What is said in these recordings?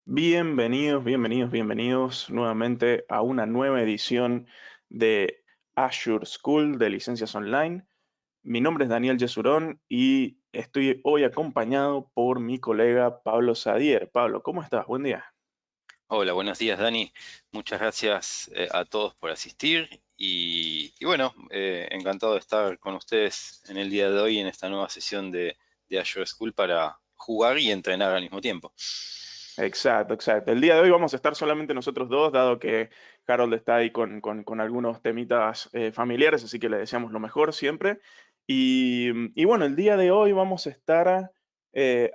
Bienvenidos nuevamente a una nueva edición de Azure School de licencias online. Mi nombre es Daniel Yesurón y estoy hoy acompañado por mi colega Pablo Sadier. Pablo, ¿cómo estás? Buen día. Hola, buenos días, Dani. Muchas gracias a todos por asistir y bueno, encantado de estar con ustedes en el día de hoy en esta nueva sesión de Azure School para jugar y entrenar al mismo tiempo. Exacto. El día de hoy vamos a estar solamente nosotros dos, dado que Harold está ahí con algunos temitas familiares, así que le deseamos lo mejor siempre. Y bueno, el día de hoy vamos a estar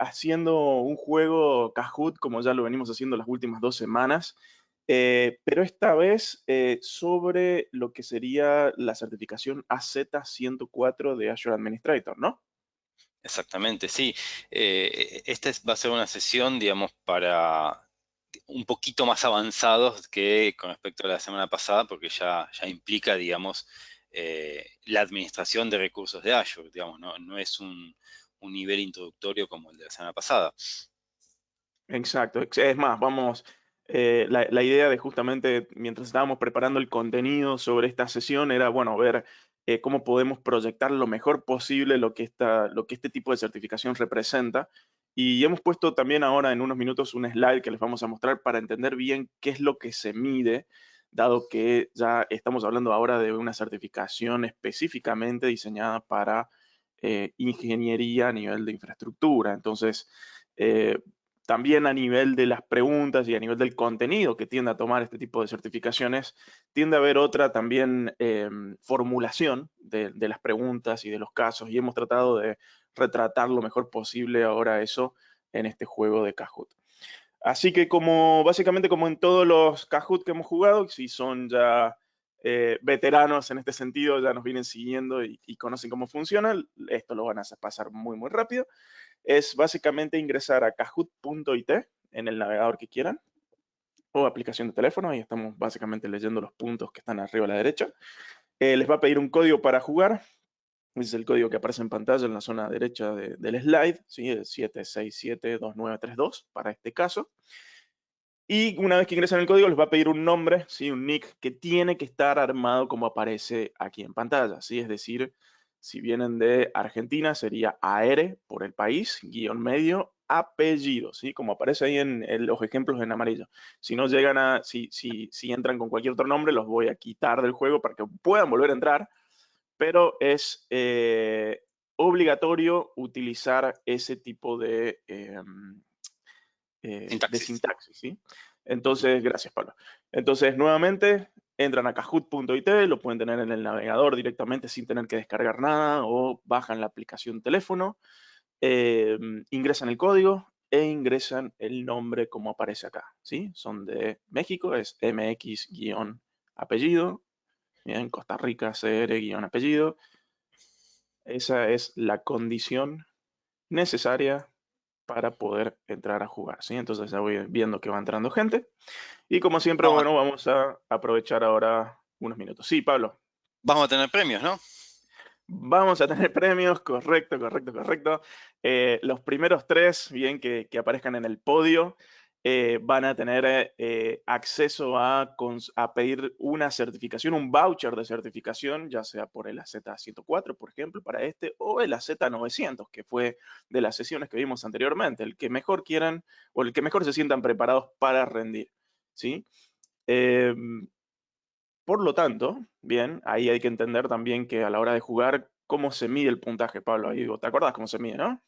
haciendo un juego Kahoot, como ya lo venimos haciendo las últimas 2 semanas, pero esta vez sobre lo que sería la certificación AZ-104 de Azure Administrator, ¿no? Exactamente, sí. Va a ser una sesión, digamos, para un poquito más avanzados que con respecto a la semana pasada, porque ya implica, digamos, la administración de recursos de Azure, digamos, no es un nivel introductorio como el de la semana pasada. Exacto. Es más, la idea de justamente, mientras estábamos preparando el contenido sobre esta sesión, era, bueno, ver cómo podemos proyectar lo mejor posible lo que este tipo de certificación representa. Y hemos puesto también ahora en unos minutos un slide que les vamos a mostrar para entender bien qué es lo que se mide, dado que ya estamos hablando ahora de una certificación específicamente diseñada para ingeniería a nivel de infraestructura. Entonces, eh, también a nivel de las preguntas y a nivel del contenido que tiende a tomar este tipo de certificaciones, tiende a haber otra también formulación de las preguntas y de los casos, y hemos tratado de retratar lo mejor posible ahora eso en este juego de Kahoot. Así que básicamente como en todos los Kahoot que hemos jugado, si son ya veteranos en este sentido, ya nos vienen siguiendo y conocen cómo funciona, esto lo van a pasar muy rápido. Es básicamente ingresar a kahoot.it en el navegador que quieran o aplicación de teléfono. Ahí estamos básicamente leyendo los puntos que están arriba a la derecha. Les va a pedir un código para jugar. Ese es el código que aparece en pantalla en la zona derecha del slide, ¿sí? El 7672932 para este caso. Y una vez que ingresan el código, les va a pedir un nombre, ¿sí? Un nick que tiene que estar armado como aparece aquí en pantalla, ¿sí? Es decir, si vienen de Argentina, sería AR por el país, guión medio, apellido, ¿sí? Como aparece ahí en los ejemplos en amarillo. Si no llegan si entran con cualquier otro nombre, los voy a quitar del juego para que puedan volver a entrar, pero es obligatorio utilizar ese tipo de Sintaxis. sintaxis, ¿sí? Ujú. Entonces, gracias, Pablo. Entonces, nuevamente, entran a kahoot.it, lo pueden tener en el navegador directamente sin tener que descargar nada o bajan la aplicación teléfono, eh, ingresan el código e ingresan el nombre como aparece acá, ¿sí? Son de México, es MX-apellido, bien, Costa Rica, CR-apellido. Esa es la condición necesaria para poder entrar a jugar, ¿sí? Entonces ya voy viendo que va entrando gente. Y como siempre, Vamos, bueno, vamos a aprovechar ahora unos minutos. Sí, Pablo, vamos a tener premios, ¿no? vamos a tener premios, correcto. Los primeros tres, bien, que aparezcan en el podio, van a tener acceso a pedir una certificación, un voucher de certificación, ya sea por el AZ-104, por ejemplo, para este, o el AZ-900, que fue de las sesiones que vimos anteriormente, el que mejor quieran o el que mejor se sientan preparados para rendir, ¿sí? Eh, por lo tanto, bien, ahí hay que entender también que a la hora de jugar, cómo se mide el puntaje, Pablo. Ahí, ¿te acuerdas cómo se mide, no?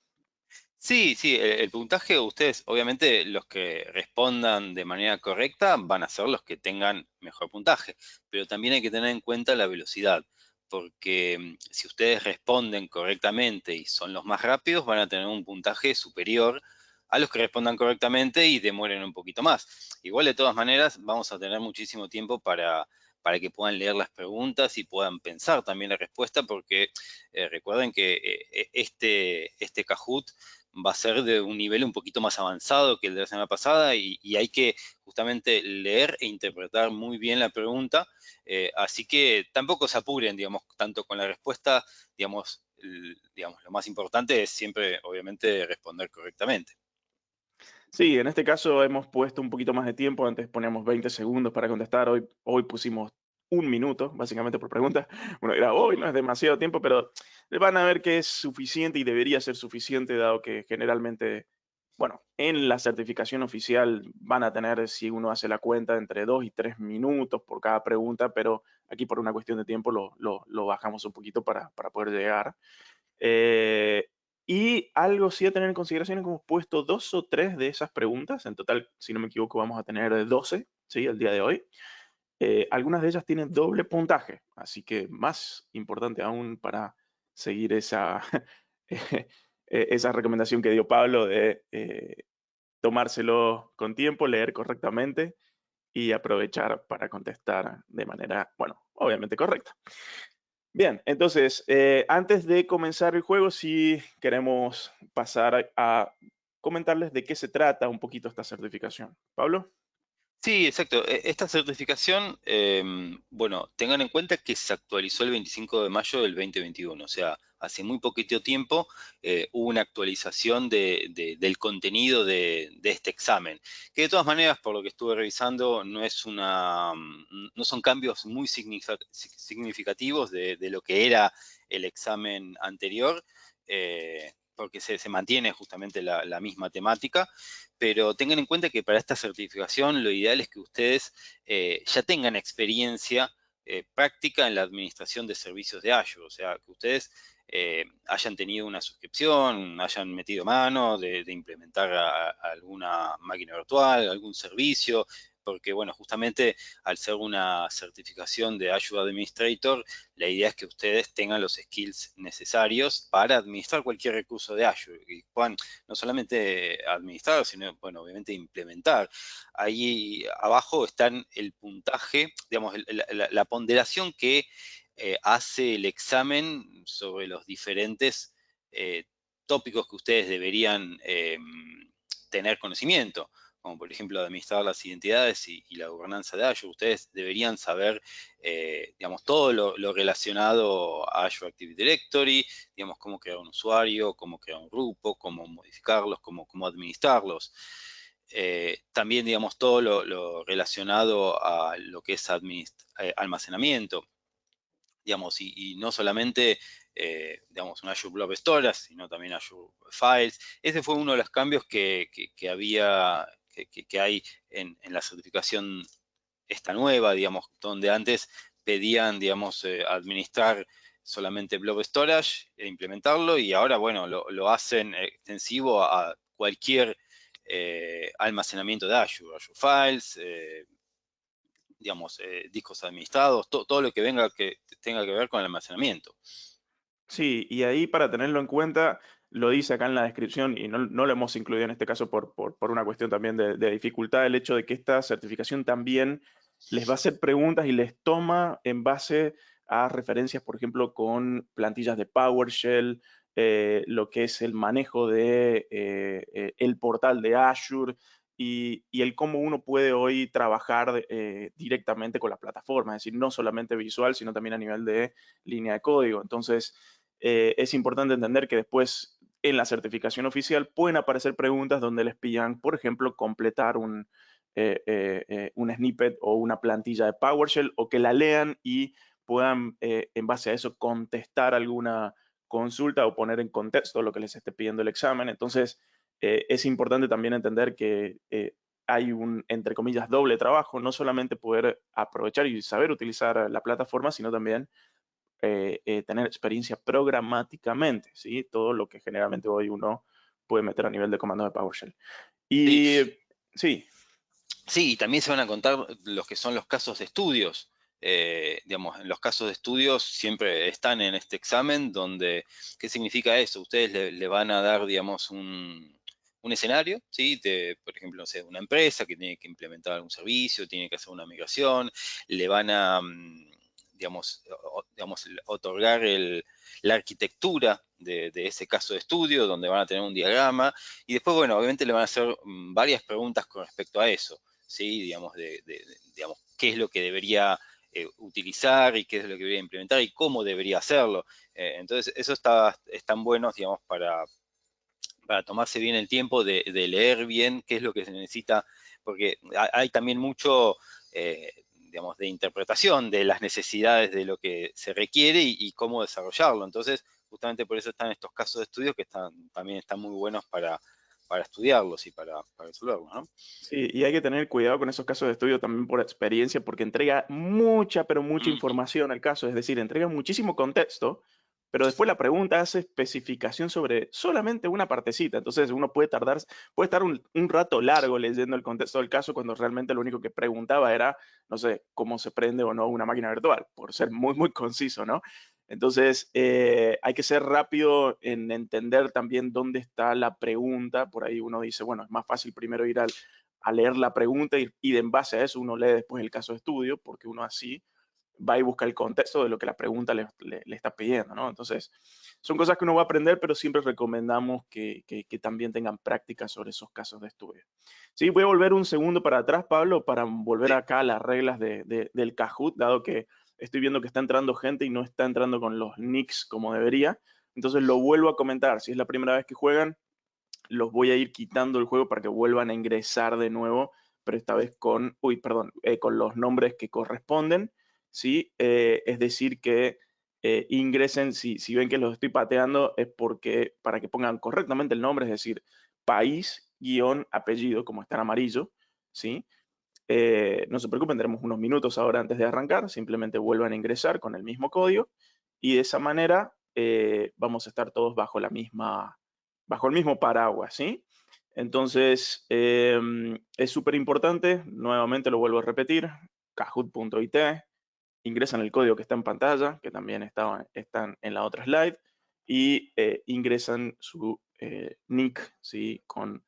Sí, sí, el puntaje, ustedes, obviamente, los que respondan de manera correcta van a ser los que tengan mejor puntaje, pero también hay que tener en cuenta la velocidad, porque si ustedes responden correctamente y son los más rápidos, van a tener un puntaje superior a los que respondan correctamente y demoren un poquito más. Igual, de todas maneras, vamos a tener muchísimo tiempo para que puedan leer las preguntas y puedan pensar también la respuesta, porque recuerden que este Kahoot va a ser de un nivel un poquito más avanzado que el de la semana pasada y hay que justamente leer e interpretar muy bien la pregunta. Así que tampoco se apuren, digamos, tanto con la respuesta, digamos, lo más importante es siempre, obviamente, responder correctamente. Sí, en este caso hemos puesto un poquito más de tiempo, antes poníamos 20 segundos para contestar, hoy pusimos 1 minuto, básicamente por pregunta. Bueno, era hoy, no es demasiado tiempo, pero van a ver que es suficiente y debería ser suficiente, dado que generalmente, bueno, en la certificación oficial van a tener, si uno hace la cuenta, entre 2 y 3 minutos por cada pregunta, pero aquí por una cuestión de tiempo lo bajamos un poquito para poder llegar. Eh, y algo sí a tener en consideración es que hemos puesto 2 o 3 de esas preguntas. En total, si no me equivoco, vamos a tener 12, ¿sí? El día de hoy. Algunas de ellas tienen doble puntaje, así que más importante aún para seguir esa, esa recomendación que dio Pablo de tomárselo con tiempo, leer correctamente y aprovechar para contestar de manera, bueno, obviamente correcta. Bien, entonces, antes de comenzar el juego, sí queremos pasar a comentarles de qué se trata un poquito esta certificación. Pablo. Sí, exacto. Esta certificación, bueno, tengan en cuenta que se actualizó el 25 de mayo del 2021, o sea, hace muy poquito tiempo hubo una actualización del contenido de este examen, que de todas maneras, por lo que estuve revisando, no son cambios muy significativos de lo que era el examen anterior, porque se mantiene justamente la misma temática, pero tengan en cuenta que para esta certificación lo ideal es que ustedes ya tengan experiencia práctica en la administración de servicios de Azure, o sea, que ustedes hayan tenido una suscripción, hayan metido mano de implementar alguna máquina virtual, algún servicio, porque bueno, justamente al ser una certificación de Azure Administrator, la idea es que ustedes tengan los skills necesarios para administrar cualquier recurso de Azure y puedan no solamente administrar, sino, bueno, obviamente implementar. Ahí abajo están el puntaje, digamos, la ponderación que hace el examen sobre los diferentes tópicos que ustedes deberían tener conocimiento, como por ejemplo administrar las identidades y la gobernanza de Azure. Ustedes deberían saber, digamos, todo lo relacionado a Azure Active Directory, digamos, cómo crear un usuario, cómo crear un grupo, cómo modificarlos, cómo administrarlos. También, digamos, todo lo relacionado a lo que es almacenamiento, digamos, y no solamente, digamos, un Azure Blob Storage, sino también Azure Files. Ese fue uno de los cambios que hay en la certificación esta nueva, digamos, donde antes pedían, digamos, administrar solamente Blob Storage e implementarlo, y ahora, bueno, lo hacen extensivo a cualquier almacenamiento de Azure, Azure Files, digamos, discos administrados, todo lo que tenga que ver con el almacenamiento. Sí, y ahí para tenerlo en cuenta, lo dice acá en la descripción y no lo hemos incluido en este caso por una cuestión también de dificultad, el hecho de que esta certificación también les va a hacer preguntas y les toma en base a referencias, por ejemplo, con plantillas de PowerShell, lo que es el manejo de el portal de Azure y el cómo uno puede hoy trabajar directamente con la plataforma, es decir, no solamente visual, sino también a nivel de línea de código. Entonces, es importante entender que después en la certificación oficial pueden aparecer preguntas donde les pidan, por ejemplo, completar un snippet o una plantilla de PowerShell o que la lean y puedan, en base a eso, contestar alguna consulta o poner en contexto lo que les esté pidiendo el examen. Entonces, es importante también entender que hay un, entre comillas, doble trabajo, no solamente poder aprovechar y saber utilizar la plataforma, sino también tener experiencia programáticamente, ¿sí? Todo lo que generalmente hoy uno puede meter a nivel de comando de PowerShell. Sí, Y sí, sí, y también se van a contar los que son los casos de estudios. Digamos, en los casos de estudios siempre están en este examen donde, ¿qué significa eso? Ustedes le van a dar, digamos, un escenario, ¿sí? Por ejemplo, no sé, una empresa que tiene que implementar algún servicio, tiene que hacer una migración, le van a, digamos, otorgar la arquitectura de ese caso de estudio, donde van a tener un diagrama, y después, bueno, obviamente le van a hacer varias preguntas con respecto a eso. ¿Sí? Digamos, digamos, qué es lo que debería utilizar y qué es lo que debería implementar y cómo debería hacerlo. Entonces, eso están buenos, digamos, para tomarse bien el tiempo de leer bien qué es lo que se necesita, porque hay también mucho, digamos, de interpretación de las necesidades de lo que se requiere y cómo desarrollarlo. Entonces, justamente por eso están estos casos de estudios que también están muy buenos para estudiarlos y para resolverlos, ¿no? Sí, y hay que tener cuidado con esos casos de estudio también por experiencia, porque entrega mucha, pero mucha Ujú. información al caso, es decir, entrega muchísimo contexto, pero después la pregunta hace especificación sobre solamente una partecita, entonces uno puede estar un rato largo leyendo el contexto del caso cuando realmente lo único que preguntaba era, no sé, cómo se prende o no una máquina virtual, por ser muy, muy conciso, ¿no? Entonces, hay que ser rápido en entender también dónde está la pregunta. Por ahí uno dice, bueno, es más fácil primero ir a leer la pregunta y en base a eso uno lee después el caso de estudio, porque uno así va y busca el contexto de lo que la pregunta le está pidiendo, ¿no? Entonces, son cosas que uno va a aprender, pero siempre recomendamos que también tengan práctica sobre esos casos de estudio. Sí, voy a volver un segundo para atrás, Pablo, para volver Sí. acá a las reglas del Kahoot, dado que estoy viendo que está entrando gente y no está entrando con los nicks como debería. Entonces lo vuelvo a comentar. Si es la primera vez que juegan, los voy a ir quitando el juego para que vuelvan a ingresar de nuevo, pero esta vez con, uy, perdón, con los nombres que corresponden, ¿sí? Es decir, que ingresen, si ven que los estoy pateando, es porque para que pongan correctamente el nombre, es decir, país, guión, apellido, como está en amarillo, ¿sí? No se preocupen, tenemos unos minutos ahora antes de arrancar, simplemente vuelvan a ingresar con el mismo código y de esa manera vamos a estar todos bajo el mismo paraguas, ¿sí? Entonces, es súper importante, nuevamente lo vuelvo a repetir, kahoot.it, ingresan el código que está en pantalla, que también están en la otra slide, y ingresan su nick, ¿sí? Con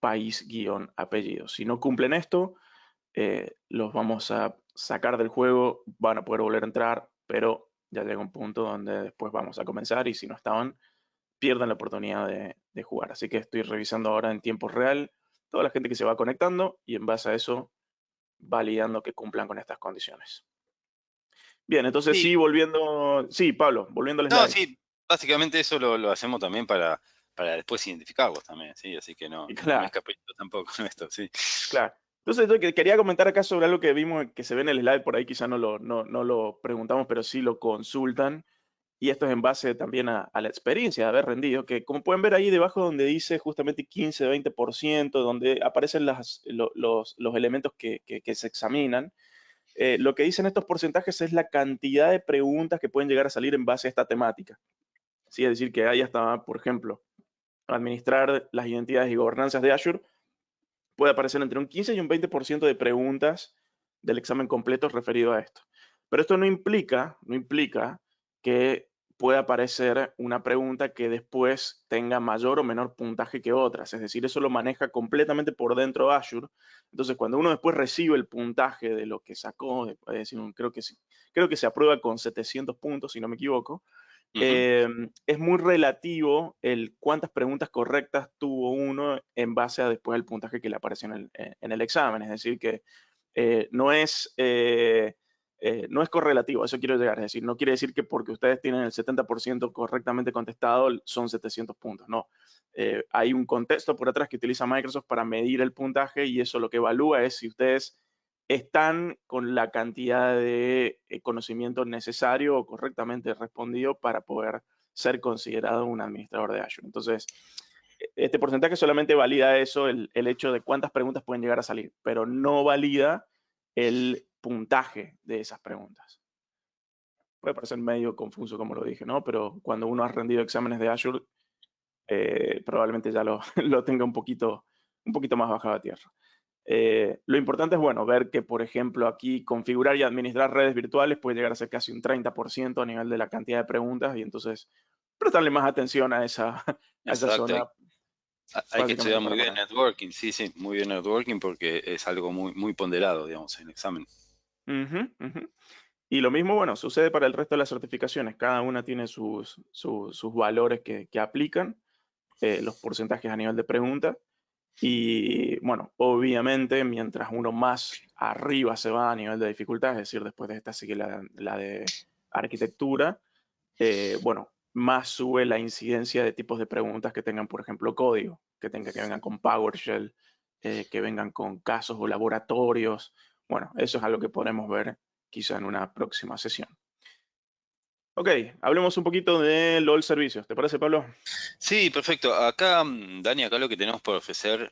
país-apellido. Si no cumplen esto, los vamos a sacar del juego, van a poder volver a entrar, pero ya llega un punto donde después vamos a comenzar y si no estaban, pierden la oportunidad de jugar. Así que estoy revisando ahora en tiempo real toda la gente que se va conectando y en base a eso validando que cumplan con estas condiciones. Bien, entonces Sí, sí, sí, Pablo, volviendo al no, slide. sí, básicamente eso lo hacemos también para después identificarlos también, ¿sí? Así que no, Y no es claro, capricho tampoco esto, sí. claro. Entonces, yo quería comentar acá sobre algo que vimos que se ve en el slide, por ahí quizá no lo preguntamos, pero sí lo consultan. Y esto es en base también a la experiencia de haber rendido, que como pueden ver ahí debajo donde dice justamente 15-20%, donde aparecen los elementos que se examinan, lo que dicen estos porcentajes es la cantidad de preguntas que pueden llegar a salir en base a esta temática. ¿Sí? Es decir, que hay hasta, por ejemplo, administrar las identidades y gobernanzas de Azure, puede aparecer entre un 15 y un 20% de preguntas del examen completo referido a esto. Pero esto no implica que pueda aparecer una pregunta que después tenga mayor o menor puntaje que otras. Es decir, eso lo maneja completamente por dentro de Azure. Entonces, cuando uno después recibe el puntaje de lo que sacó, decir, creo que se aprueba con 700 puntos, si no me equivoco, Ujú. es muy relativo el cuántas preguntas correctas tuvo uno en base a después el puntaje que le apareció en el examen. Es decir, que no es correlativo, a eso quiero llegar. Es decir, no quiere decir que porque ustedes tienen el 70% correctamente contestado son 700 puntos. No. Hay un contexto por atrás que utiliza Microsoft para medir el puntaje y eso lo que evalúa es si ustedes están con la cantidad de conocimiento necesario o correctamente respondido para poder ser considerado un administrador de Azure. Entonces, este porcentaje solamente valida eso, el hecho de cuántas preguntas pueden llegar a salir, pero no valida el puntaje de esas preguntas. Puede parecer medio confuso como lo dije, ¿no? Pero cuando uno ha rendido exámenes de Azure, probablemente ya lo tenga un poquito más bajado a tierra. Lo importante es, bueno, ver que, por ejemplo, aquí configurar y administrar redes virtuales puede llegar a ser casi un 30% a nivel de la cantidad de preguntas y entonces prestarle más atención a esa, a esa Exacto, zona, hay que básicamente estudiar muy para bien poner. networking, sí, sí, muy bien networking porque es algo muy, muy ponderado, digamos, en el examen. Ujú, ujú. Y lo mismo, bueno, sucede para el resto de las certificaciones. Cada una tiene sus valores que aplican, los porcentajes a nivel de pregunta. Y bueno, obviamente, mientras uno más arriba se va a nivel de dificultad, es decir, después de esta sigue la de arquitectura, bueno, más sube la incidencia de tipos de preguntas que tengan, por ejemplo, código, que vengan con PowerShell, que vengan con casos o laboratorios. Bueno, eso es algo que podremos ver quizá en una próxima sesión. Ok, hablemos un poquito de LOL servicios. ¿Te parece, Pablo? Sí, perfecto. Acá, Dani, acá lo que tenemos por ofrecer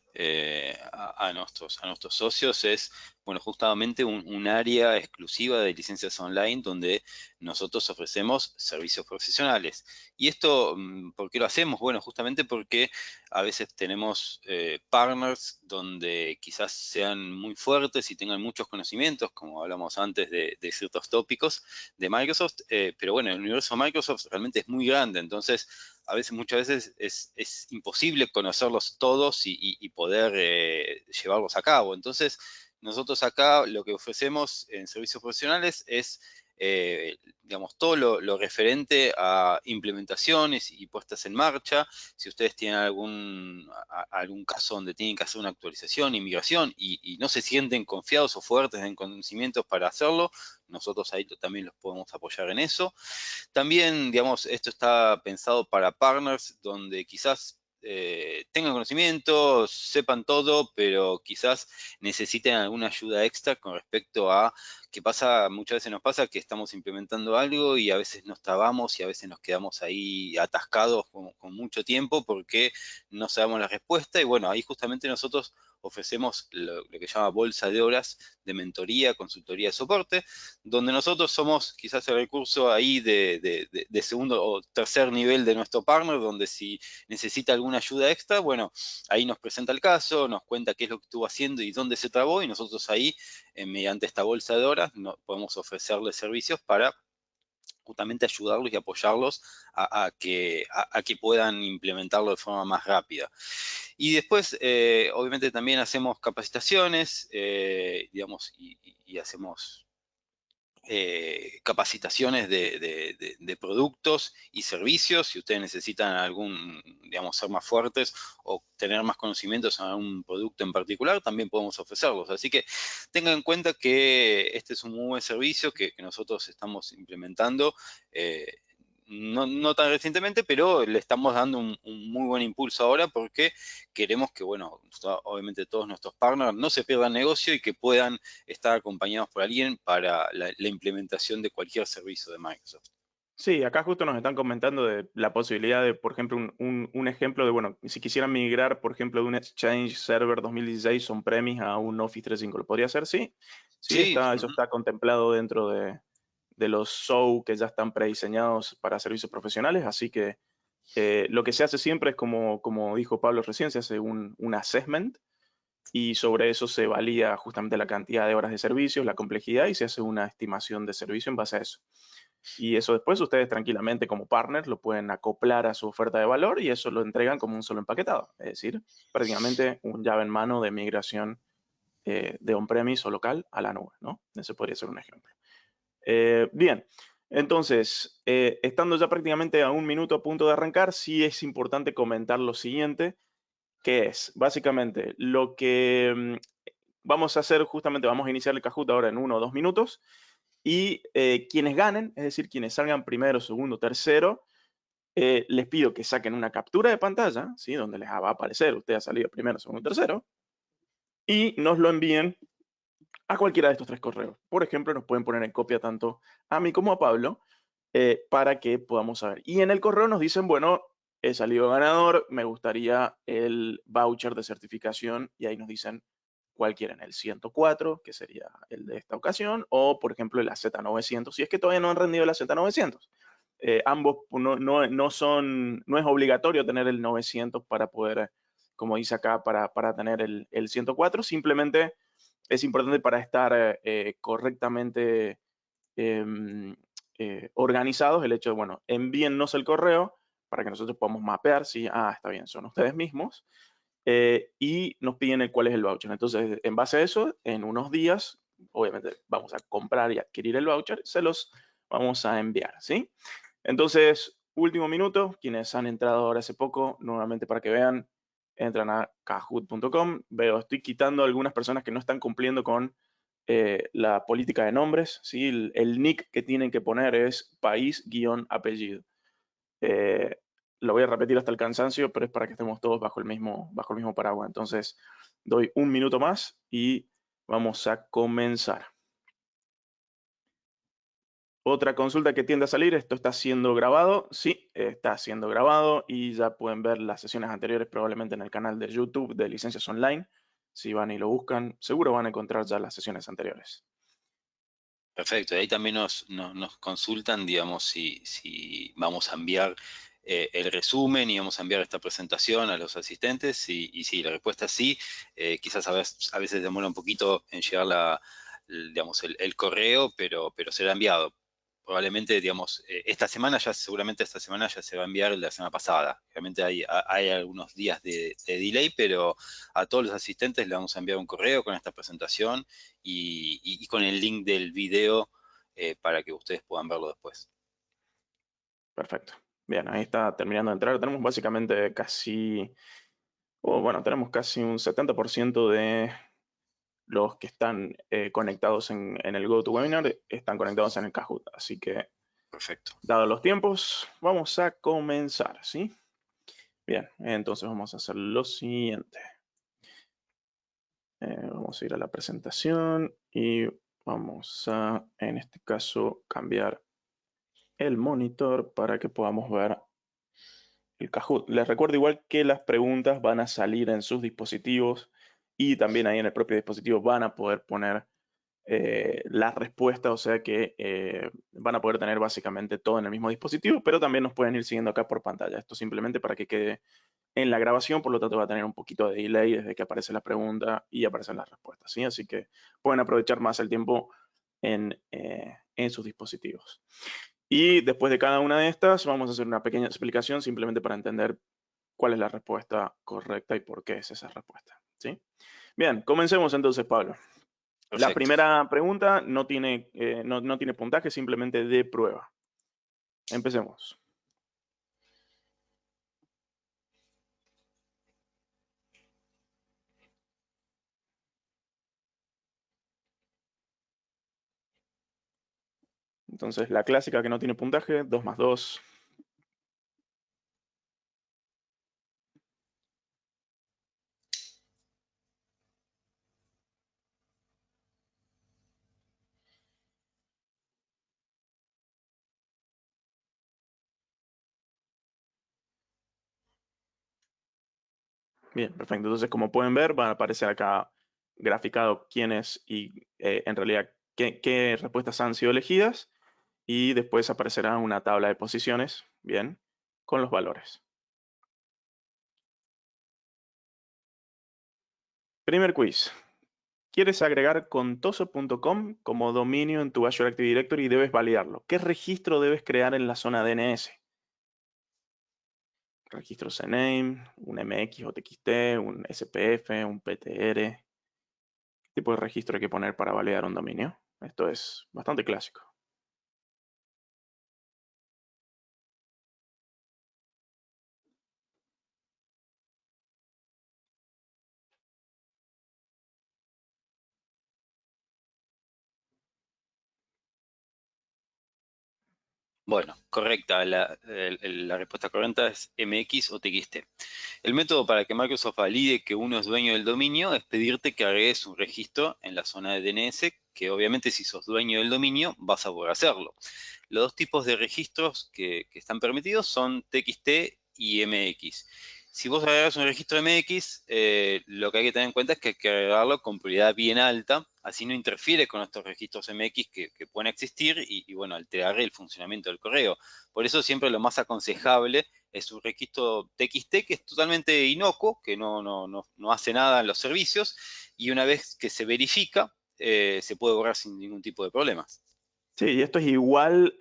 a nuestros socios es, bueno, justamente un área exclusiva de licencias online donde nosotros ofrecemos servicios profesionales. Y esto, ¿por qué lo hacemos? Bueno, justamente porque a veces tenemos partners donde quizás sean muy fuertes y tengan muchos conocimientos, como hablamos antes de ciertos tópicos de Microsoft, pero bueno, el universo Microsoft realmente es muy grande, entonces muchas veces es imposible conocerlos todos y poder llevarlos a cabo. Entonces, nosotros acá lo que ofrecemos en servicios profesionales es, digamos, todo lo referente a implementaciones y puestas en marcha. Si ustedes tienen algún caso donde tienen que hacer una actualización, inmigración y no se sienten confiados o fuertes en conocimientos para hacerlo, nosotros ahí también los podemos apoyar en eso. También, digamos, esto está pensado para partners donde quizás tengan conocimiento, sepan todo, pero quizás necesiten alguna ayuda extra con respecto a qué pasa, muchas veces nos pasa que estamos implementando algo y a veces nos trabamos y a veces nos quedamos ahí atascados con mucho tiempo porque no sabemos la respuesta y bueno, ahí justamente nosotros ofrecemos lo que se llama bolsa de horas de mentoría, consultoría de soporte, donde nosotros somos quizás el recurso ahí de segundo o tercer nivel de nuestro partner, donde si necesita alguna ayuda extra, bueno, ahí nos presenta el caso, nos cuenta qué es lo que estuvo haciendo y dónde se trabó, y nosotros ahí, mediante esta bolsa de horas, podemos ofrecerle servicios para justamente ayudarlos y apoyarlos a que puedan implementarlo de forma más rápida. Y después, obviamente, también hacemos capacitaciones, digamos, y hacemos capacitaciones de productos y servicios. Si ustedes necesitan digamos, ser más fuertes o tener más conocimientos en algún producto en particular, también podemos ofrecerlos. Así que tengan en cuenta que este es un muy buen servicio que nosotros estamos implementando. No tan recientemente, pero le estamos dando un muy buen impulso ahora porque queremos que, bueno, obviamente todos nuestros partners no se pierdan negocio y que puedan estar acompañados por alguien para la implementación de cualquier servicio de Microsoft. Sí, acá justo nos están comentando de la posibilidad de, por ejemplo, un ejemplo de, bueno, si quisieran migrar, por ejemplo, de un Exchange Server 2016 on-premise a un Office 365, ¿lo podría hacer? Sí, sí, Sí, eso está contemplado dentro de los SOW que ya están prediseñados para servicios profesionales, así que lo que se hace siempre es como dijo Pablo recién, se hace un assessment y sobre eso se valía justamente la cantidad de horas de servicios, la complejidad y se hace una estimación de servicio en base a eso. Y eso después ustedes tranquilamente como partners lo pueden acoplar a su oferta de valor y eso lo entregan como un solo empaquetado. Es decir, prácticamente un llave en mano de migración de on-premise o local a la nube, ¿no? Ese podría ser un ejemplo. Bien, entonces, estando ya prácticamente a un minuto a punto de arrancar, sí es importante comentar lo siguiente, que es básicamente lo que vamos a hacer justamente, vamos a iniciar el Kahoot ahora en 1 o 2 minutos y quienes ganen, es decir, quienes salgan primero, segundo, tercero, les pido que saquen una captura de pantalla, ¿sí? Donde les va a aparecer, usted ha salido primero, segundo, tercero, y nos lo envíen a cualquiera de estos 3 correos. Por ejemplo, nos pueden poner en copia tanto a mí como a Pablo para que podamos saber. Y en el correo nos dicen, bueno, he salido ganador, me gustaría el voucher de certificación y ahí nos dicen cuál quieren, el 104, que sería el de esta ocasión, o por ejemplo el Z900, si es que todavía no han rendido el Z900. Ambos no es obligatorio tener el 900 para poder, como dice acá, para tener el 104, simplemente es importante para estar correctamente em, organizados el hecho de, bueno, envíennos el correo para que nosotros podamos mapear si, está bien, son ustedes mismos, y nos piden cuál es el voucher. Entonces, en base a eso, en unos días, obviamente vamos a comprar y adquirir el voucher, se los vamos a enviar, ¿sí? Entonces, último minuto, quienes han entrado ahora hace poco, nuevamente para que vean, entran a kahoot.com. Veo, estoy quitando algunas personas que no están cumpliendo con la política de nombres, ¿sí? El nick que tienen que poner es país-apellido. Lo voy a repetir hasta el cansancio, pero es para que estemos todos bajo el mismo paraguas. Entonces, doy un minuto más y vamos a comenzar. Otra consulta que tiende a salir, ¿esto está siendo grabado? Sí, está siendo grabado y ya pueden ver las sesiones anteriores probablemente en el canal de YouTube de Licencias Online. Si van y lo buscan, seguro van a encontrar ya las sesiones anteriores. Perfecto, y ahí también nos consultan, digamos, si vamos a enviar el resumen y vamos a enviar esta presentación a los asistentes, y sí, la respuesta es sí. Quizás a veces demora un poquito en llegar digamos, el correo, pero será enviado. Probablemente, digamos, seguramente esta semana ya se va a enviar la semana pasada. Realmente hay algunos días de delay, pero a todos los asistentes le vamos a enviar un correo con esta presentación y con el link del video para que ustedes puedan verlo después. Perfecto. Bien, ahí está terminando de entrar. Tenemos básicamente tenemos casi un 70% de los que están conectados en el GoToWebinar están conectados en el Kahoot. Así que, Perfecto. dados los tiempos, vamos a comenzar, ¿sí? Bien, entonces vamos a hacer lo siguiente. Vamos a ir a la presentación y vamos a, en este caso, cambiar el monitor para que podamos ver el Kahoot. Les recuerdo igual que las preguntas van a salir en sus dispositivos y también ahí en el propio dispositivo van a poder poner la respuesta, o sea que van a poder tener básicamente todo en el mismo dispositivo, pero también nos pueden ir siguiendo acá por pantalla. Esto simplemente para que quede en la grabación, por lo tanto va a tener un poquito de delay desde que aparece la pregunta y aparecen las respuestas, ¿sí? Así que pueden aprovechar más el tiempo en sus dispositivos. Y después de cada una de estas vamos a hacer una pequeña explicación simplemente para entender cuál es la respuesta correcta y por qué es esa respuesta, ¿sí? Bien, comencemos entonces, Pablo. La Perfecto. primera pregunta no tiene puntaje, simplemente de prueba. Empecemos. Entonces, la clásica que no tiene puntaje, 2 más 2. Bien, perfecto. Entonces, como pueden ver, va a aparecer acá graficado quiénes y en realidad qué respuestas han sido elegidas. Y después aparecerá una tabla de posiciones, bien, con los valores. Primer quiz. ¿Quieres agregar contoso.com como dominio en tu Azure Active Directory y debes validarlo? ¿Qué registro debes crear en la zona DNS? Registro CNAME, un MX o TXT, un SPF, un PTR. ¿Qué tipo de registro hay que poner para validar un dominio? Esto es bastante clásico. Bueno, correcta. La respuesta correcta es MX o TXT. El método para que Microsoft valide que uno es dueño del dominio es pedirte que agregues un registro en la zona de DNS, que obviamente si sos dueño del dominio vas a poder hacerlo. Los dos tipos de registros que están permitidos son TXT y MX. Si vos agregas un registro MX, lo que hay que tener en cuenta es que hay que agregarlo con prioridad bien alta, así no interfiere con estos registros MX que pueden existir y, bueno, alterar el funcionamiento del correo. Por eso siempre lo más aconsejable es un registro TXT que es totalmente inocuo, que no hace nada en los servicios, y una vez que se verifica, se puede borrar sin ningún tipo de problemas. Sí, y esto es igual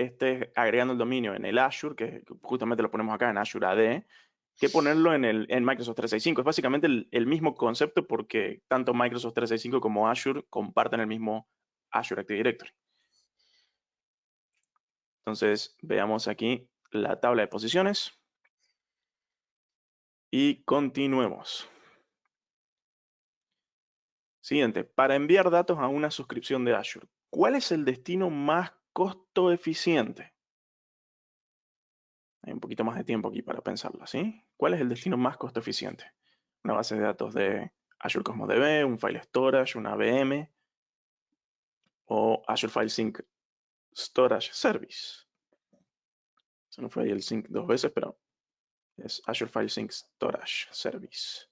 agregando el dominio en el Azure, que justamente lo ponemos acá en Azure AD, que ponerlo en Microsoft 365. Es básicamente el mismo concepto porque tanto Microsoft 365 como Azure comparten el mismo Azure Active Directory. Entonces, veamos aquí la tabla de posiciones y continuemos. Siguiente, para enviar datos a una suscripción de Azure, ¿cuál es el destino más costo eficiente? Hay un poquito más de tiempo aquí para pensarlo, ¿sí? ¿Cuál es el destino más costo eficiente? Una base de datos de Azure Cosmos DB, un file storage, una VM o Azure File Sync Storage Service. Se nos fue ahí el sync dos veces, pero es Azure File Sync Storage Service.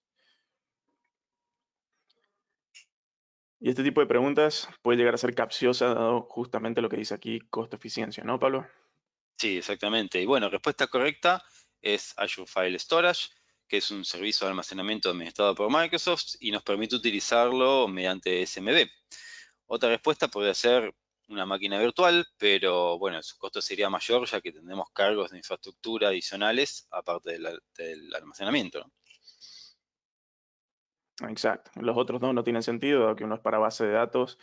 Y este tipo de preguntas puede llegar a ser capciosa dado justamente lo que dice aquí, costo-eficiencia, ¿no, Pablo? Sí, exactamente. Y bueno, respuesta correcta es Azure File Storage, que es un servicio de almacenamiento administrado por Microsoft y nos permite utilizarlo mediante SMB. Otra respuesta podría ser una máquina virtual, pero bueno, su costo sería mayor ya que tendremos cargos de infraestructura adicionales aparte del almacenamiento, ¿no? Exacto. Los otros dos no tienen sentido, dado que uno es para base de datos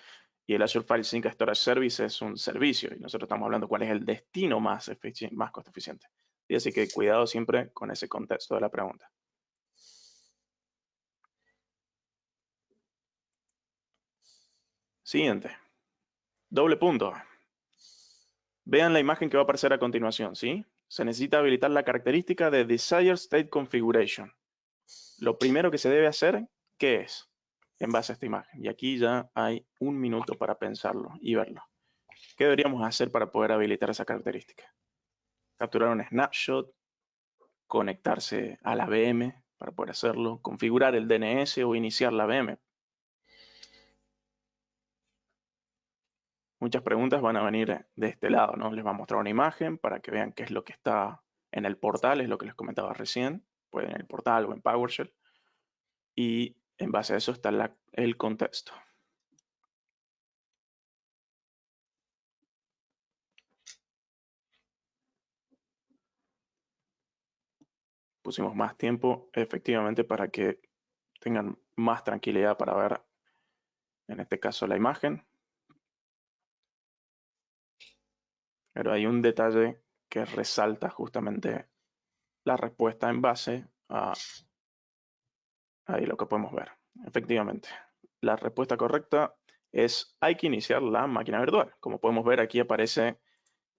y el Azure File Sync Storage Service es un servicio y nosotros estamos hablando cuál es el destino más más costo eficiente. Y así que cuidado siempre con ese contexto de la pregunta. Siguiente. Doble punto. Vean la imagen que va a aparecer a continuación, ¿sí? Se necesita habilitar la característica de Desired State Configuration. Lo primero que se debe hacer, ¿qué es? En base a esta imagen. Y aquí ya hay un minuto para pensarlo y verlo. ¿Qué deberíamos hacer para poder habilitar esa característica? Capturar un snapshot, conectarse a la VM para poder hacerlo, configurar el DNS o iniciar la VM. Muchas preguntas van a venir de este lado, ¿no? Les va a mostrar una imagen para que vean qué es lo que está en el portal, es lo que les comentaba recién, puede en el portal o en PowerShell, y en base a eso está el contexto. Pusimos más tiempo, efectivamente, para que tengan más tranquilidad para ver, en este caso, la imagen. Pero hay un detalle que resalta justamente la respuesta en base a ahí lo que podemos ver. Efectivamente, la respuesta correcta es hay que iniciar la máquina virtual. Como podemos ver, aquí aparece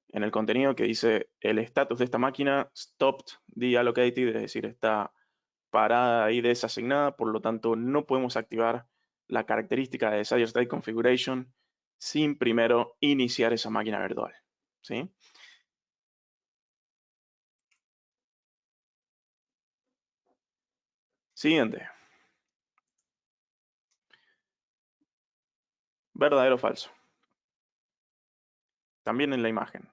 en el contenido que dice el estatus de esta máquina stopped deallocated, es decir, está parada y desasignada, por lo tanto no podemos activar la característica de Desired State Configuration sin primero iniciar esa máquina virtual. ¿Sí? Siguiente. ¿Verdadero o falso? También en la imagen.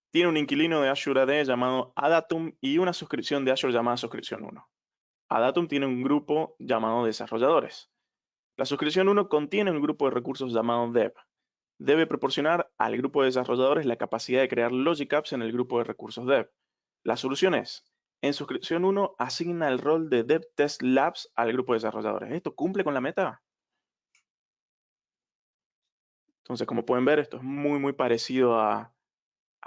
Tiene un inquilino de Azure AD llamado Adatum y una suscripción de Azure llamada Suscripción 1. Adatum tiene un grupo llamado Desarrolladores. La suscripción 1 contiene un grupo de recursos llamado Dev. Debe proporcionar al grupo de desarrolladores la capacidad de crear Logic Apps en el grupo de recursos Dev. La solución es, en suscripción 1 asigna el rol de Dev Test Labs al grupo de desarrolladores. ¿Esto cumple con la meta? Entonces, como pueden ver, esto es muy parecido a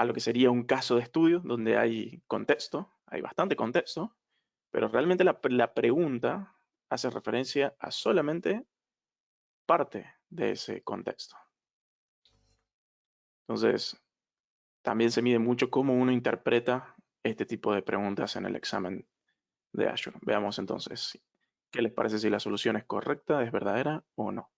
lo que sería un caso de estudio donde hay contexto, hay bastante contexto, pero realmente la pregunta hace referencia a solamente parte de ese contexto. Entonces, también se mide mucho cómo uno interpreta este tipo de preguntas en el examen de Azure. Veamos entonces qué les parece si la solución es correcta, es verdadera o no.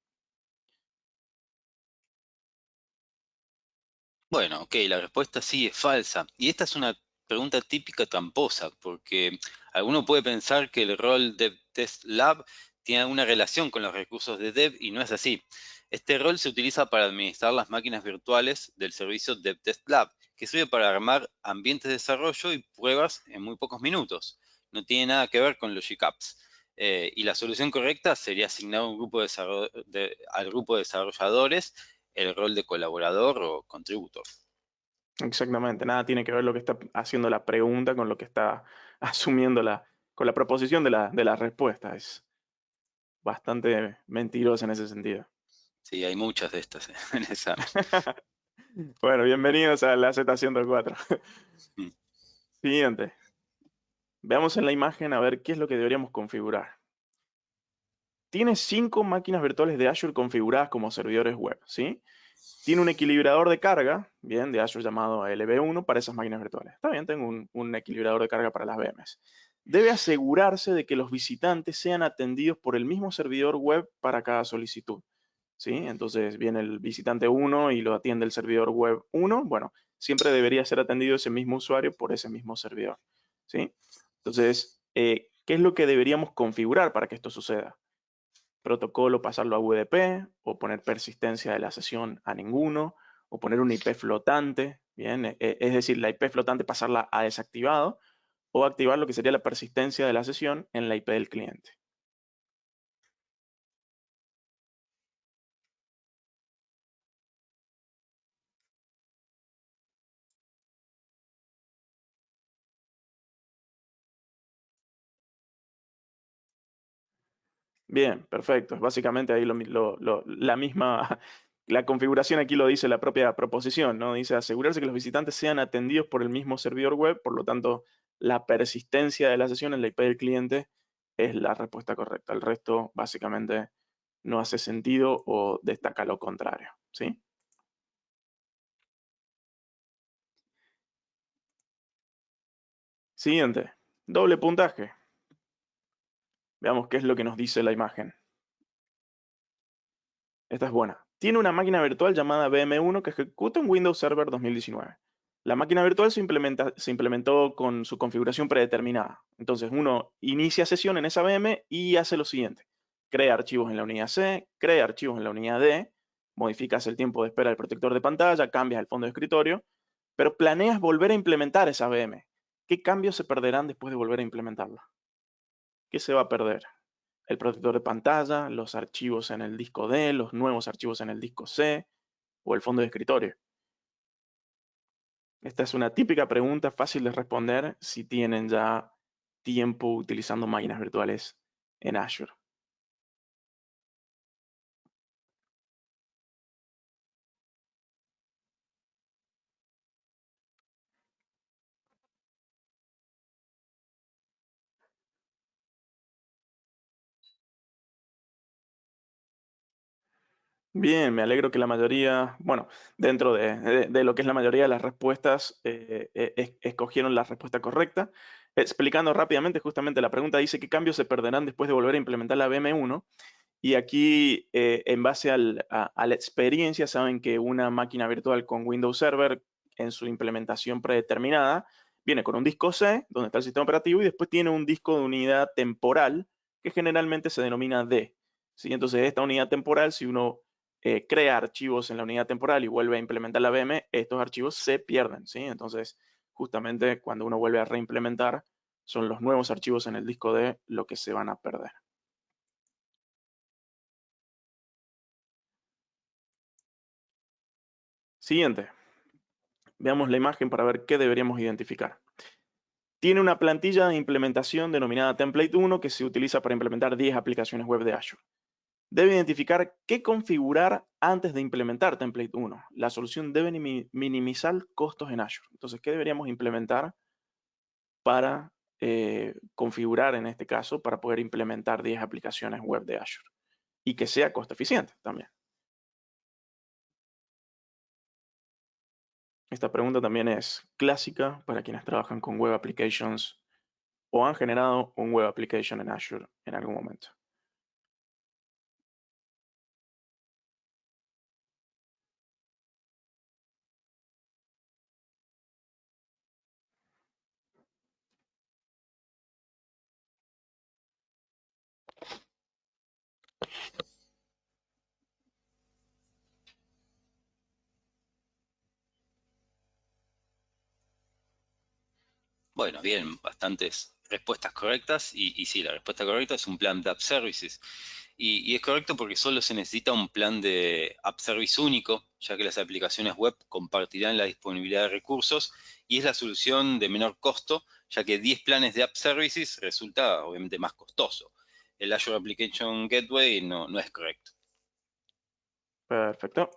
Bueno, ok, la respuesta sí es falsa. Y esta es una pregunta típica tramposa, porque alguno puede pensar que el rol Dev Test Lab tiene alguna relación con los recursos de Dev y no es así. Este rol se utiliza para administrar las máquinas virtuales del servicio Dev Test Lab, que sirve para armar ambientes de desarrollo y pruebas en muy pocos minutos. No tiene nada que ver con Logic Apps. Y la solución correcta sería asignar un grupo al grupo de desarrolladores el rol de colaborador o contributor. Exactamente, nada tiene que ver lo que está haciendo la pregunta con lo que está asumiendo con la proposición de la respuesta. Es bastante mentirosa en ese sentido. Sí, hay muchas de estas en el examen. Bueno, bienvenidos a la Z104. Mm. Siguiente. Veamos en la imagen a ver qué es lo que deberíamos configurar. Tiene 5 máquinas virtuales de Azure configuradas como servidores web, ¿sí? tiene un equilibrador de carga, bien, de Azure llamado LB1 para esas máquinas virtuales. Está bien, tengo un equilibrador de carga para las VMs. Debe asegurarse de que los visitantes sean atendidos por el mismo servidor web para cada solicitud. ¿Sí? Entonces viene el visitante 1 y lo atiende el servidor web 1. Bueno, siempre debería ser atendido ese mismo usuario por ese mismo servidor. ¿Sí? Entonces, ¿qué es lo que deberíamos configurar para que esto suceda? Protocolo, pasarlo a UDP, o poner persistencia de la sesión a ninguno, o poner una IP flotante, ¿bien? Es decir, la IP flotante pasarla a desactivado, o activar lo que sería la persistencia de la sesión en la IP del cliente. Bien, perfecto. Básicamente ahí la misma, la configuración aquí lo dice la propia proposición, ¿no? Dice asegurarse que los visitantes sean atendidos por el mismo servidor web, por lo tanto, la persistencia de la sesión en la IP del cliente es la respuesta correcta. El resto, básicamente, no hace sentido o destaca lo contrario, ¿sí? Siguiente, doble puntaje. Veamos qué es lo que nos dice la imagen. Esta es buena. Tiene una máquina virtual llamada VM1 que ejecuta un Windows Server 2019. La máquina virtual se implementó con su configuración predeterminada. Entonces uno inicia sesión en esa VM y hace lo siguiente. Crea archivos en la unidad C, crea archivos en la unidad D, modificas el tiempo de espera del protector de pantalla, cambias el fondo de escritorio, pero planeas volver a implementar esa VM. ¿Qué cambios se perderán después de volver a implementarla? ¿Qué se va a perder? El protector de pantalla, los archivos en el disco D, los nuevos archivos en el disco C o el fondo de escritorio. Esta es una típica pregunta fácil de responder si tienen ya tiempo utilizando máquinas virtuales en Azure. Bien, me alegro que la mayoría, bueno, dentro de lo que es la mayoría de las respuestas, escogieron la respuesta correcta. Explicando rápidamente, justamente la pregunta dice qué cambios se perderán después de volver a implementar la VM1. Y aquí, en base a la experiencia, saben que una máquina virtual con Windows Server en su implementación predeterminada viene con un disco C, donde está el sistema operativo, y después tiene un disco de unidad temporal, que generalmente se denomina D. ¿Sí? Entonces, esta unidad temporal, si uno crea archivos en la unidad temporal y vuelve a implementar la VM, estos archivos se pierden. ¿Sí? Entonces, justamente cuando uno vuelve a reimplementar, son los nuevos archivos en el disco D lo que se van a perder. Siguiente. Veamos la imagen para ver qué deberíamos identificar. Tiene una plantilla de implementación denominada Template 1 que se utiliza para implementar 10 aplicaciones web de Azure. Debe identificar qué configurar antes de implementar Template 1. La solución debe minimizar costos en Azure. Entonces, ¿qué deberíamos implementar para configurar en este caso para poder implementar 10 aplicaciones web de Azure? Y que sea costo eficiente también. Esta pregunta también es clásica para quienes trabajan con web applications o han generado un web application en Azure en algún momento. Bueno, bien, bastantes respuestas correctas y sí, la respuesta correcta es un plan de App Services. Y es correcto porque solo se necesita un plan de App Service único, ya que las aplicaciones web compartirán la disponibilidad de recursos y es la solución de menor costo, ya que 10 planes de App Services resulta obviamente más costoso. El Azure Application Gateway no es correcto. Perfecto.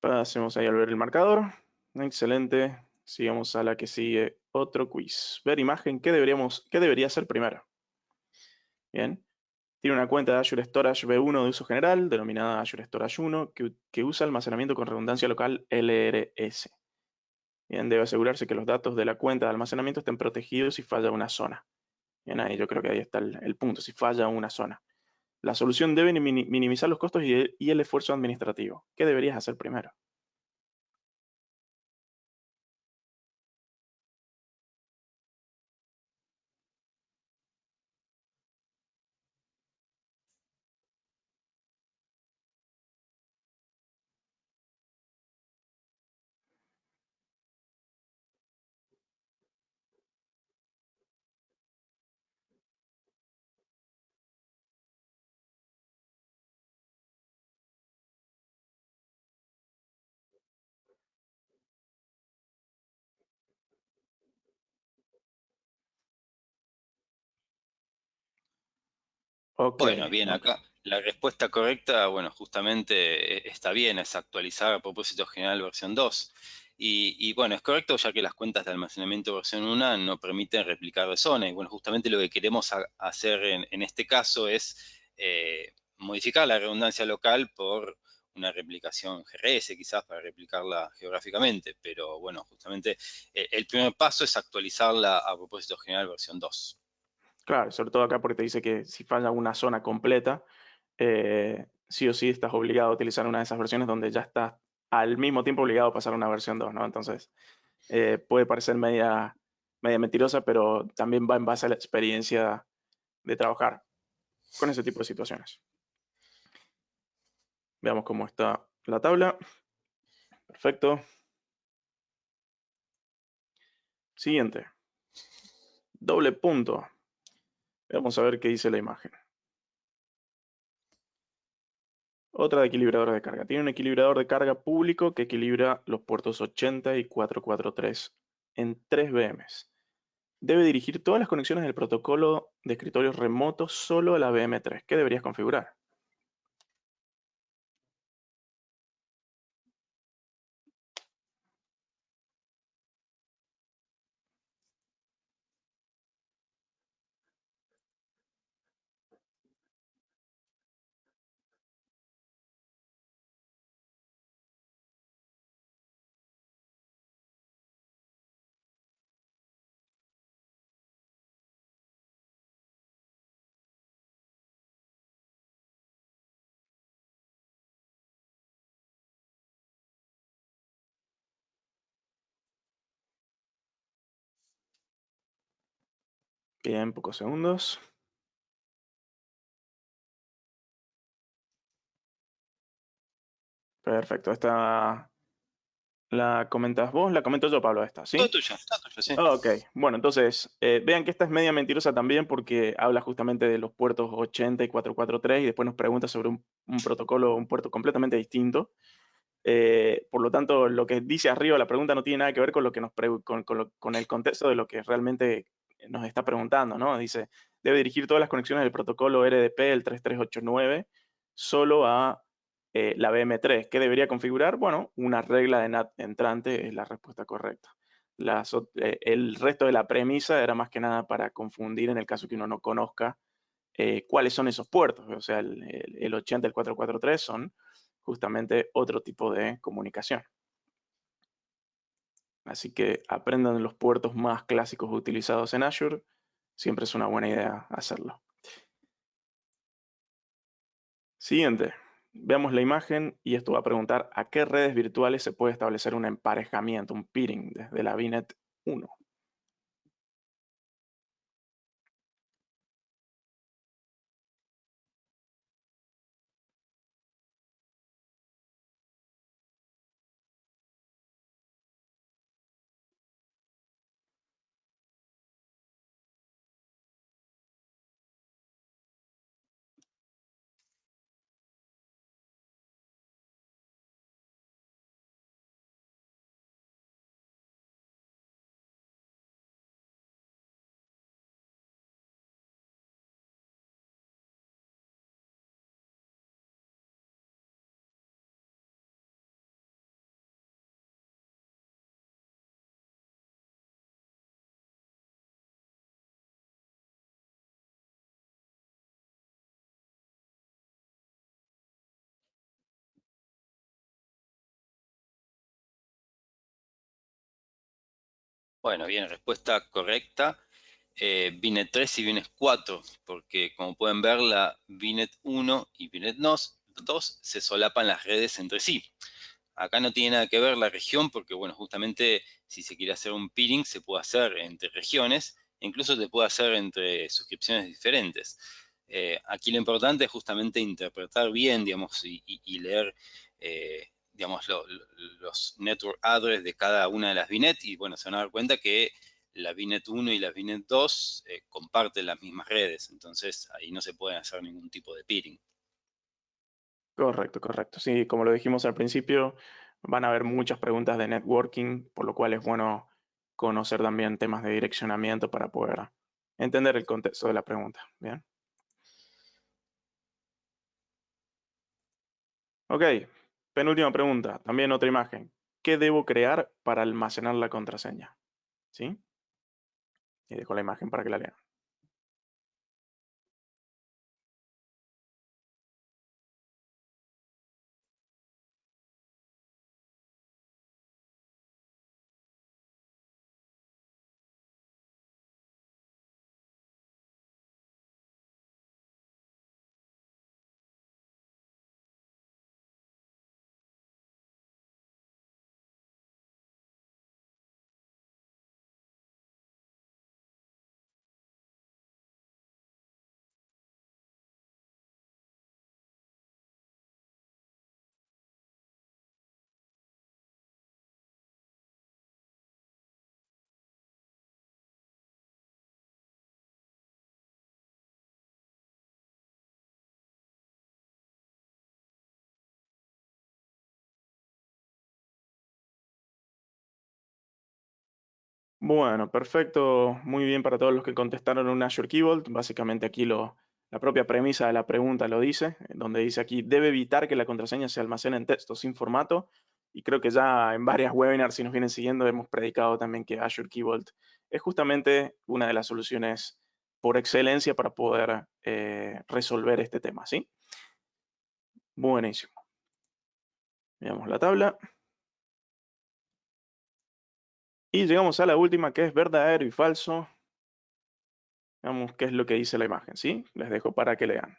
Pasemos ahí al ver el marcador. Excelente. Sigamos a la que sigue. Otro quiz. Ver imagen. ¿Qué debería ser primero? Bien. Tiene una cuenta de Azure Storage V1 de uso general, denominada Azure Storage 1, que usa almacenamiento con redundancia local LRS. Bien, debe asegurarse que los datos de la cuenta de almacenamiento estén protegidos si falla una zona. Bien, ahí yo creo que ahí está el punto, si falla una zona. La solución debe minimizar los costos y el esfuerzo administrativo. ¿Qué deberías hacer primero? Ok, Bueno, bien, ok. acá la respuesta correcta, bueno, justamente está bien, es actualizar a propósito general versión 2. Y bueno, es correcto ya que las cuentas de almacenamiento versión 1 no permiten replicar de zona. Y bueno, justamente lo que queremos hacer en este caso es modificar la redundancia local por una replicación GRS, quizás para replicarla geográficamente. Pero bueno, justamente el primer paso es actualizarla a propósito general versión 2. Claro, sobre todo acá porque te dice que si falla una zona completa, sí o sí estás obligado a utilizar una de esas versiones donde ya estás al mismo tiempo obligado a pasar a una versión 2, ¿no? Entonces, puede parecer media mentirosa, pero también va en base a la experiencia de trabajar con ese tipo de situaciones. Veamos cómo está la tabla. Perfecto. Siguiente. Doble punto. Vamos a ver qué dice la imagen. Otra de equilibrador de carga. Tiene un equilibrador de carga público que equilibra los puertos 80 y 443 en 3 VMs. Debe dirigir todas las conexiones del protocolo de escritorios remotos solo a la VM3. ¿Qué deberías configurar? Bien, pocos segundos. Perfecto. Esta la comentas vos, la comento yo, Pablo, esta, ¿sí? Todo tuyo, sí. Ok, bueno, entonces, vean que esta es media mentirosa también porque habla justamente de los puertos 80 y 443 y después nos pregunta sobre un protocolo, un puerto completamente distinto. Por lo tanto, lo que dice arriba la pregunta no tiene nada que ver con lo que con el contexto de lo que realmente nos está preguntando, ¿no? Dice, debe dirigir todas las conexiones del protocolo RDP, el 3389, solo a la BM3. ¿Qué debería configurar? Bueno, una regla de NAT entrante es la respuesta correcta. El resto de la premisa era más que nada para confundir en el caso que uno no conozca cuáles son esos puertos. O sea, el 80 y el 443 son justamente otro tipo de comunicación. Así que aprendan los puertos más clásicos utilizados en Azure. Siempre es una buena idea hacerlo. Siguiente. Veamos la imagen y esto va a preguntar a qué redes virtuales se puede establecer un emparejamiento, un peering desde la VNet 1. Bueno, bien, respuesta correcta. VNet 3 y VNet 4, porque como pueden ver, la VNet 1 y VNet 2 se solapan las redes entre sí. Acá no tiene nada que ver la región, porque bueno, justamente si se quiere hacer un peering, se puede hacer entre regiones, e incluso se puede hacer entre suscripciones diferentes. Aquí lo importante es justamente interpretar bien, digamos, y leer, digamos, los network address de cada una de las VNet, y bueno, se van a dar cuenta que la VNet 1 y la VNet 2 comparten las mismas redes, entonces ahí no se puede hacer ningún tipo de peering. Correcto, correcto. Sí, como lo dijimos al principio, van a haber muchas preguntas de networking, por lo cual es bueno conocer también temas de direccionamiento para poder entender el contexto de la pregunta. Bien. Ok, penúltima pregunta, también otra imagen. ¿Qué debo crear para almacenar la contraseña? ¿Sí? Y dejo la imagen para que la lean. Bueno, perfecto. Muy bien para todos los que contestaron un Azure Key Vault. Básicamente aquí la propia premisa de la pregunta lo dice, donde dice aquí, debe evitar que la contraseña se almacene en texto sin formato. Y creo que ya en varias webinars, si nos vienen siguiendo, hemos predicado también que Azure Key Vault es justamente una de las soluciones por excelencia para poder resolver este tema, ¿sí? Buenísimo. Veamos la tabla. Y llegamos a la última, que es verdadero y falso. Veamos qué es lo que dice la imagen, ¿sí? Les dejo para que lean.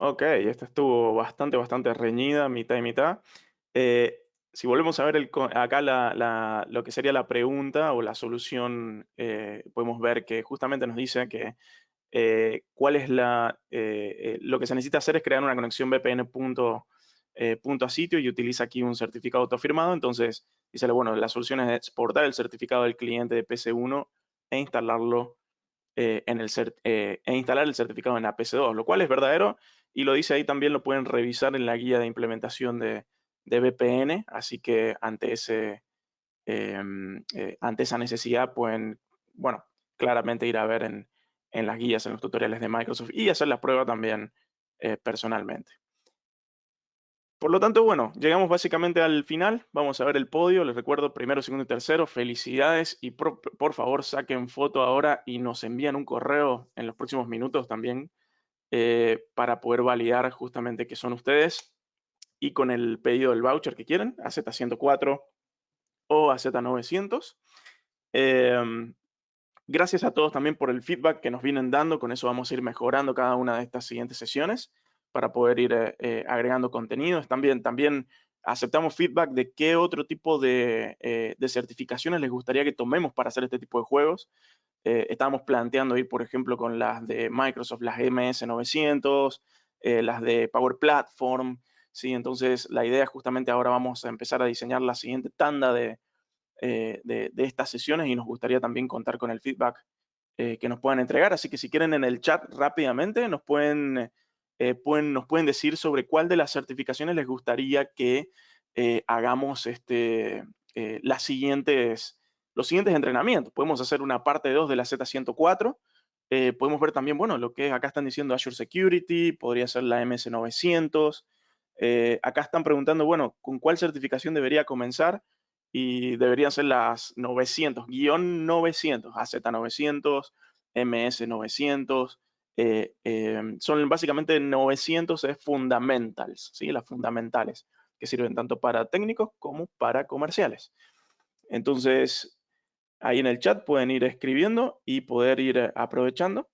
Ok, esta estuvo bastante reñida, mitad y mitad. Si volvemos a ver acá lo que sería la pregunta o la solución, podemos ver que justamente nos dice que cuál es lo que se necesita hacer es crear una conexión VPN punto a sitio y utiliza aquí un certificado autofirmado. Entonces, dice, bueno, la solución es exportar el certificado del cliente de PC1 e instalarlo e instalar el certificado en la PC2, lo cual es verdadero y lo dice ahí también, lo pueden revisar en la guía de implementación de VPN, así que ante esa necesidad pueden, bueno, claramente ir a ver en las guías, en los tutoriales de Microsoft y hacer la prueba también personalmente. Por lo tanto, bueno, llegamos básicamente al final. Vamos a ver el podio. Les recuerdo, primero, segundo y tercero. Felicidades y por favor saquen foto ahora y nos envían un correo en los próximos minutos también para poder validar justamente que son ustedes y con el pedido del voucher que quieren, AZ104 o AZ900. Gracias a todos también por el feedback que nos vienen dando. Con eso vamos a ir mejorando cada una de estas siguientes sesiones para poder ir agregando contenidos. También aceptamos feedback de qué otro tipo de certificaciones les gustaría que tomemos para hacer este tipo de juegos. Estábamos planteando ir, por ejemplo, con las de Microsoft, las MS900, las de Power Platform, ¿sí? Entonces, la idea es justamente ahora vamos a empezar a diseñar la siguiente tanda de estas sesiones y nos gustaría también contar con el feedback que nos puedan entregar. Así que si quieren en el chat rápidamente nos pueden decir sobre cuál de las certificaciones les gustaría que hagamos los siguientes entrenamientos. Podemos hacer una parte 2 de la Z104. Podemos ver también, bueno, lo que acá están diciendo Azure Security, podría ser la MS900. Acá están preguntando, bueno, ¿con cuál certificación debería comenzar? Y deberían ser las 900, guión 900, AZ900, MS900. Son básicamente 900 es fundamentals, ¿sí? Las fundamentales, que sirven tanto para técnicos como para comerciales. Entonces, ahí en el chat pueden ir escribiendo y poder ir aprovechando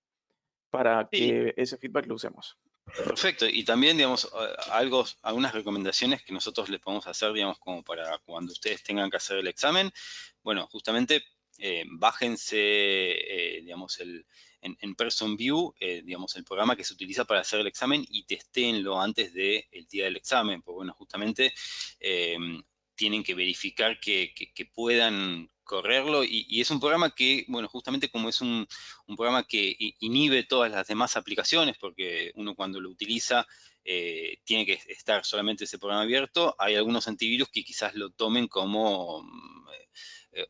para Sí, que ese feedback lo usemos. perfecto. Y también, digamos, algunas recomendaciones que nosotros le podemos hacer, digamos, como para cuando ustedes tengan que hacer el examen. Bueno, justamente bájense, digamos, en Person View, digamos, el programa que se utiliza para hacer el examen y testéenlo antes del día del examen, porque, bueno, justamente eh, tienen que verificar que puedan correrlo y es un programa que, bueno, justamente como es un programa que inhibe todas las demás aplicaciones, porque uno cuando lo utiliza tiene que estar solamente ese programa abierto. Hay algunos antivirus que quizás lo tomen como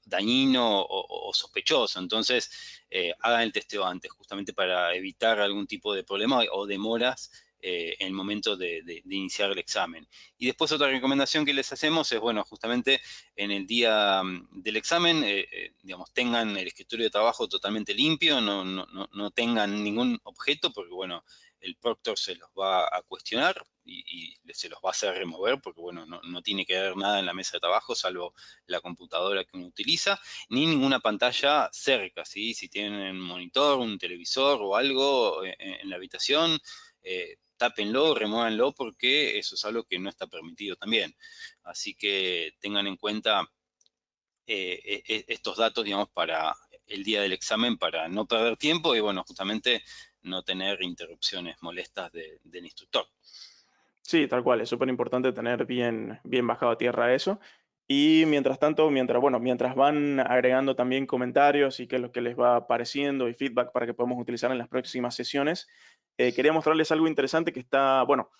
dañino o sospechoso. Entonces, hagan el testeo antes, justamente para evitar algún tipo de problema o demoras en el momento de iniciar el examen. Y después otra recomendación que les hacemos es, bueno, justamente en el día del examen, digamos, tengan el escritorio de trabajo totalmente limpio, no tengan ningún objeto, porque, bueno, el proctor se los va a cuestionar y se los va a hacer remover, porque, bueno, no tiene que haber nada en la mesa de trabajo, salvo la computadora que uno utiliza, ni ninguna pantalla cerca, ¿sí? Si tienen un monitor, un televisor o algo en la habitación, tápenlo, remóvanlo, porque eso es algo que no está permitido también. Así que tengan en cuenta estos datos, digamos, para el día del examen, para no perder tiempo y, bueno, justamente no tener interrupciones molestas del instructor. Sí, tal cual, es súper importante tener bien bajado a tierra eso. Y mientras tanto, mientras van agregando también comentarios y qué es lo que les va pareciendo y feedback para que podamos utilizar en las próximas sesiones, quería mostrarles algo interesante que está, bueno,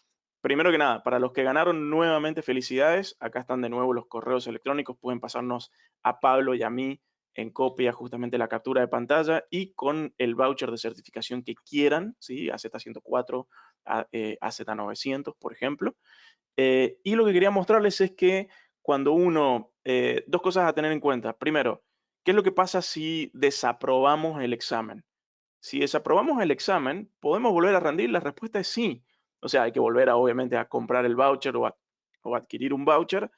primero que nada, para los que ganaron nuevamente, felicidades. Acá están de nuevo los correos electrónicos, pueden pasarnos a Pablo y a mí en copia justamente la captura de pantalla y con el voucher de certificación que quieran, ¿sí? AZ104, AZ900, por ejemplo. Y lo que quería mostrarles es que cuando dos cosas a tener en cuenta. Primero, ¿qué es lo que pasa si desaprobamos el examen? Si desaprobamos el examen, ¿podemos volver a rendir? La respuesta es sí. O sea, hay que volver obviamente a comprar el voucher o adquirir un voucher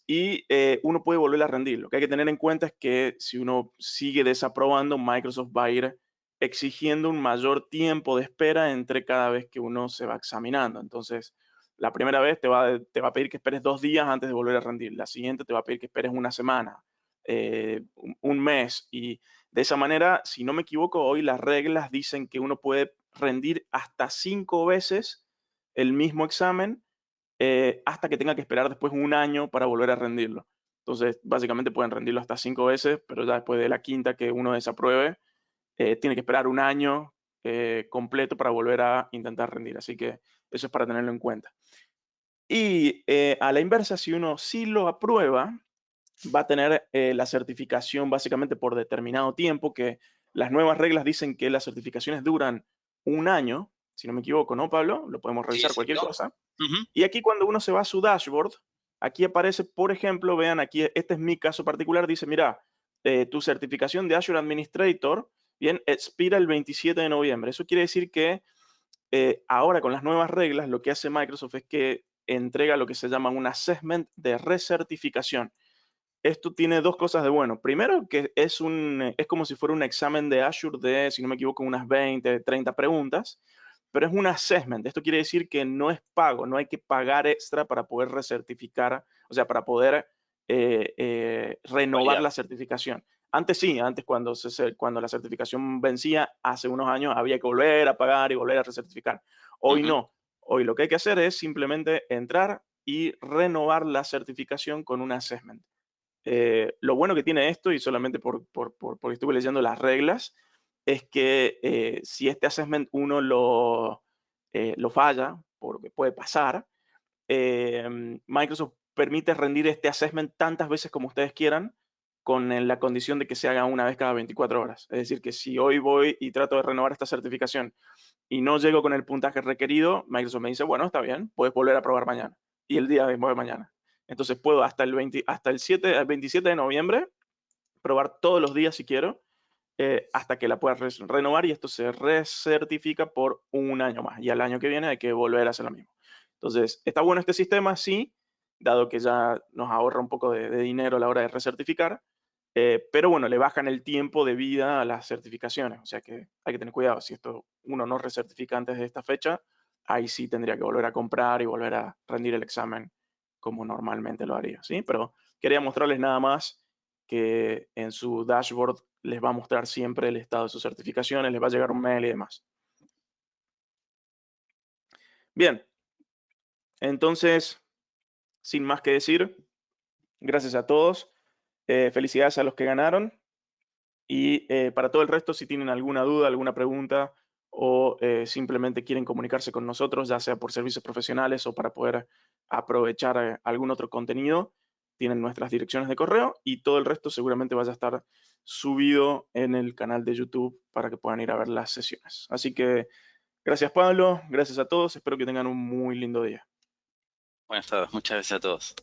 y uno puede volver a rendir. Lo que hay que tener en cuenta es que si uno sigue desaprobando, Microsoft va a ir exigiendo un mayor tiempo de espera entre cada vez que uno se va examinando. Entonces, la primera vez te va a pedir que esperes 2 días antes de volver a rendir. La siguiente te va a pedir que esperes una semana, un mes. Y de esa manera, si no me equivoco, hoy las reglas dicen que uno puede rendir hasta 5 veces el mismo examen hasta que tenga que esperar después un año para volver a rendirlo. Entonces, básicamente pueden rendirlo hasta 5 veces, pero ya después de la quinta que uno desapruebe, tiene que esperar un año completo para volver a intentar rendir. Así que eso es para tenerlo en cuenta. Y a la inversa, si uno sí lo aprueba, va a tener la certificación básicamente por determinado tiempo, que las nuevas reglas dicen que las certificaciones duran un año, si no me equivoco, ¿no, Pablo? Lo podemos Sí, revisar cualquier exacto. cosa. Ujú. Y aquí cuando uno se va a su dashboard, aquí aparece, por ejemplo, vean aquí, este es mi caso particular, dice, mira, tu certificación de Azure Administrator, bien, expira el 27 de noviembre. Eso quiere decir que ahora con las nuevas reglas, lo que hace Microsoft es que entrega lo que se llama un assessment de recertificación. Esto tiene dos cosas de bueno. Primero, que es como si fuera un examen de Azure de, si no me equivoco, unas 20, 30 preguntas, pero es un assessment. Esto quiere decir que no es pago, no hay que pagar extra para poder recertificar, o sea, para poder renovar Validar. la certificación. Antes sí, antes cuando la certificación vencía hace unos años había que volver a pagar y volver a recertificar. Hoy Ujú. no. Hoy lo que hay que hacer es simplemente entrar y renovar la certificación con un assessment. Lo bueno que tiene esto, y solamente porque estuve leyendo las reglas, es que si este assessment uno lo falla, porque puede pasar, Microsoft permite rendir este assessment tantas veces como ustedes quieran, con la condición de que se haga una vez cada 24 horas. Es decir, que si hoy voy y trato de renovar esta certificación y no llego con el puntaje requerido, Microsoft me dice, bueno, está bien, puedes volver a probar mañana y el día después de mañana. Entonces puedo hasta el 27 de noviembre probar todos los días si quiero, hasta que la pueda renovar, y esto se recertifica por un año más. Y al año que viene hay que volver a hacer lo mismo. Entonces, está bueno este sistema, sí, dado que ya nos ahorra un poco de dinero a la hora de recertificar, pero bueno, le bajan el tiempo de vida a las certificaciones. O sea que hay que tener cuidado. Si esto uno no recertifica antes de esta fecha, ahí sí tendría que volver a comprar y volver a rendir el examen como normalmente lo haría, ¿sí? Pero quería mostrarles nada más que en su dashboard les va a mostrar siempre el estado de sus certificaciones, les va a llegar un mail y demás. Bien, entonces, sin más que decir, gracias a todos, felicidades a los que ganaron, y para todo el resto, si tienen alguna duda, alguna pregunta, o simplemente quieren comunicarse con nosotros, ya sea por servicios profesionales o para poder aprovechar algún otro contenido, tienen nuestras direcciones de correo, y todo el resto seguramente vaya a estar subido en el canal de YouTube para que puedan ir a ver las sesiones. Así que gracias, Pablo, gracias a todos, espero que tengan un muy lindo día. Buenas tardes, muchas gracias a todos.